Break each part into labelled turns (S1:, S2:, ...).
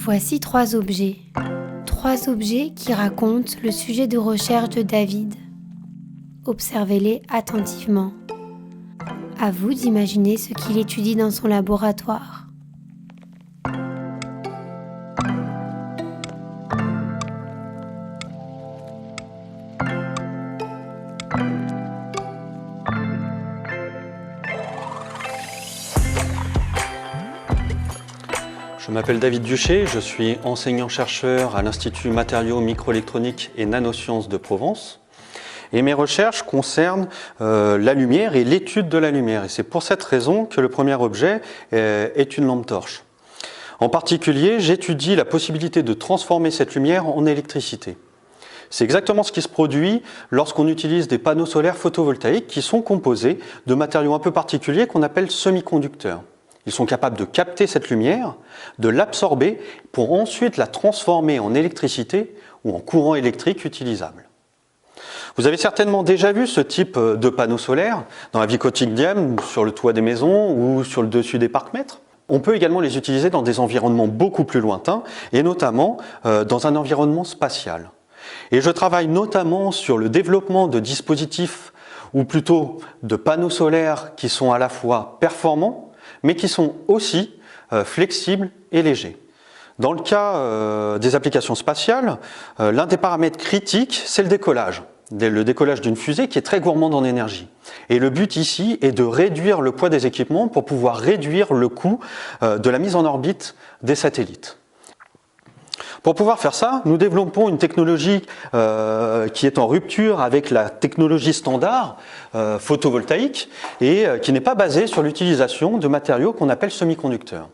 S1: Voici 3 objets. 3 objets qui racontent le sujet de recherche de David. Observez-les attentivement. À vous d'imaginer ce qu'il étudie dans son laboratoire.
S2: Je m'appelle David Duché, je suis enseignant-chercheur à l'Institut Matériaux Microélectroniques et Nanosciences de Provence. Et mes recherches concernent la lumière et l'étude de la lumière. Et c'est pour cette raison que le premier objet est une lampe torche. En particulier, j'étudie la possibilité de transformer cette lumière en électricité. C'est exactement ce qui se produit lorsqu'on utilise des panneaux solaires photovoltaïques qui sont composés de matériaux un peu particuliers qu'on appelle semi-conducteurs. Ils sont capables de capter cette lumière, de l'absorber pour ensuite la transformer en électricité ou en courant électrique utilisable. Vous avez certainement déjà vu ce type de panneaux solaires dans la vie quotidienne, sur le toit des maisons ou sur le dessus des parcs-mètres. On peut également les utiliser dans des environnements beaucoup plus lointains et notamment dans un environnement spatial. Et je travaille notamment sur le développement de dispositifs ou plutôt de panneaux solaires qui sont à la fois performants mais qui sont aussi flexibles et légers. Dans le cas des applications spatiales, l'un des paramètres critiques, c'est le décollage d'une fusée qui est très gourmande en énergie. Et le but ici est de réduire le poids des équipements pour pouvoir réduire le coût de la mise en orbite des satellites. Pour pouvoir faire ça, nous développons une technologie qui est en rupture avec la technologie standard photovoltaïque et qui n'est pas basée sur l'utilisation de matériaux qu'on appelle semi-conducteurs.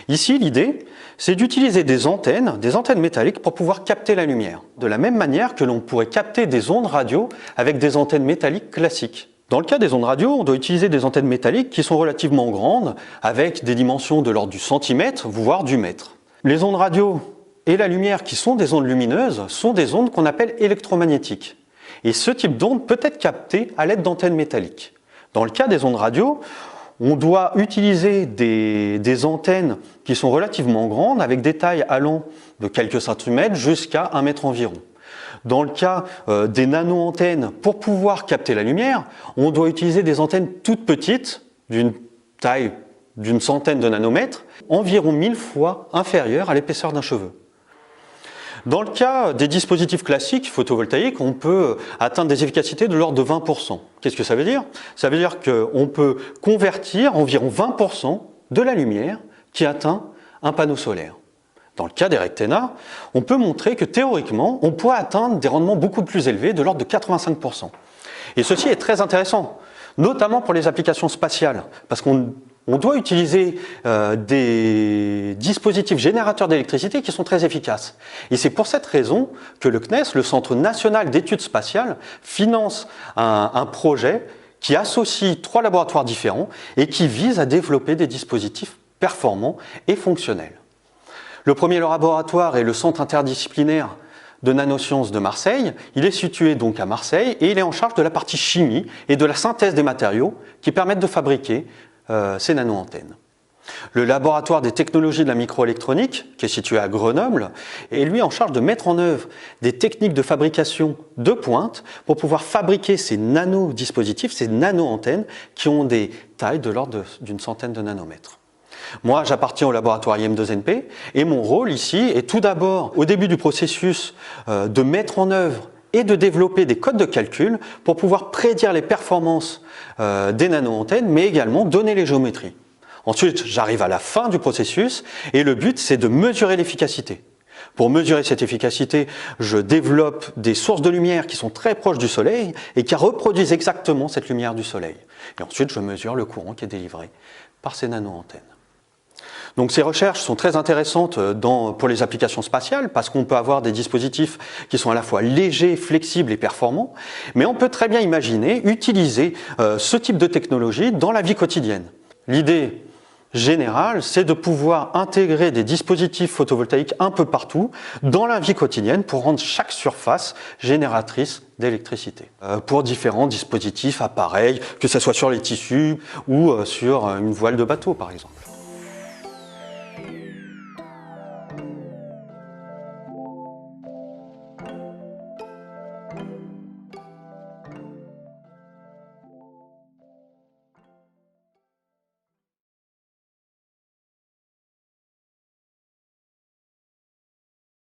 S2: Ici, l'idée, c'est d'utiliser des antennes métalliques pour pouvoir capter la lumière, de la même manière que l'on pourrait capter des ondes radio avec des antennes métalliques classiques. Dans le cas des ondes radio, on doit utiliser des antennes métalliques qui sont relativement grandes, avec des dimensions de l'ordre du centimètre, voire du mètre. Les ondes radio et la lumière, qui sont des ondes lumineuses, sont des ondes qu'on appelle électromagnétiques. Et ce type d'onde peut être capté à l'aide d'antennes métalliques. Dans le cas des ondes radio, on doit utiliser des antennes qui sont relativement grandes, avec des tailles allant de quelques centimètres jusqu'à 1 mètre environ. Dans le cas des nano-antennes, pour pouvoir capter la lumière, on doit utiliser des antennes toutes petites, d'une taille d'une centaine de nanomètres, environ 1000 fois inférieure à l'épaisseur d'un cheveu. Dans le cas des dispositifs classiques photovoltaïques, on peut atteindre des efficacités de l'ordre de 20%. Qu'est-ce que ça veut dire? Ça veut dire qu'on peut convertir environ 20% de la lumière qui atteint un panneau solaire. Dans le cas des rectena, on peut montrer que théoriquement, on pourrait atteindre des rendements beaucoup plus élevés de l'ordre de 85%. Et ceci est très intéressant, notamment pour les applications spatiales, parce qu'on doit utiliser des dispositifs générateurs d'électricité qui sont très efficaces. Et c'est pour cette raison que le CNES, le Centre national d'études spatiales, finance un projet qui associe 3 laboratoires différents et qui vise à développer des dispositifs performants et fonctionnels. Le premier laboratoire est le Centre interdisciplinaire de nanosciences de Marseille. Il est situé donc à Marseille et il est en charge de la partie chimie et de la synthèse des matériaux qui permettent de fabriquer ces nano-antennes. Le laboratoire des technologies de la microélectronique, qui est situé à Grenoble, est lui en charge de mettre en œuvre des techniques de fabrication de pointe pour pouvoir fabriquer ces nano-dispositifs, ces nano-antennes qui ont des tailles de l'ordre d'une centaine de nanomètres. Moi, j'appartiens au laboratoire IM2NP et mon rôle ici est tout d'abord, au début du processus, de mettre en œuvre et de développer des codes de calcul pour pouvoir prédire les performances des nano-antennes, mais également donner les géométries. Ensuite, j'arrive à la fin du processus et le but, c'est de mesurer l'efficacité. Pour mesurer cette efficacité, je développe des sources de lumière qui sont très proches du Soleil et qui reproduisent exactement cette lumière du Soleil. Et ensuite, je mesure le courant qui est délivré par ces nano-antennes. Donc ces recherches sont très intéressantes pour les applications spatiales parce qu'on peut avoir des dispositifs qui sont à la fois légers, flexibles et performants, mais on peut très bien imaginer utiliser ce type de technologie dans la vie quotidienne. L'idée générale, c'est de pouvoir intégrer des dispositifs photovoltaïques un peu partout dans la vie quotidienne pour rendre chaque surface génératrice d'électricité. Pour différents dispositifs, appareils, que ce soit sur les tissus ou sur une voile de bateau par exemple.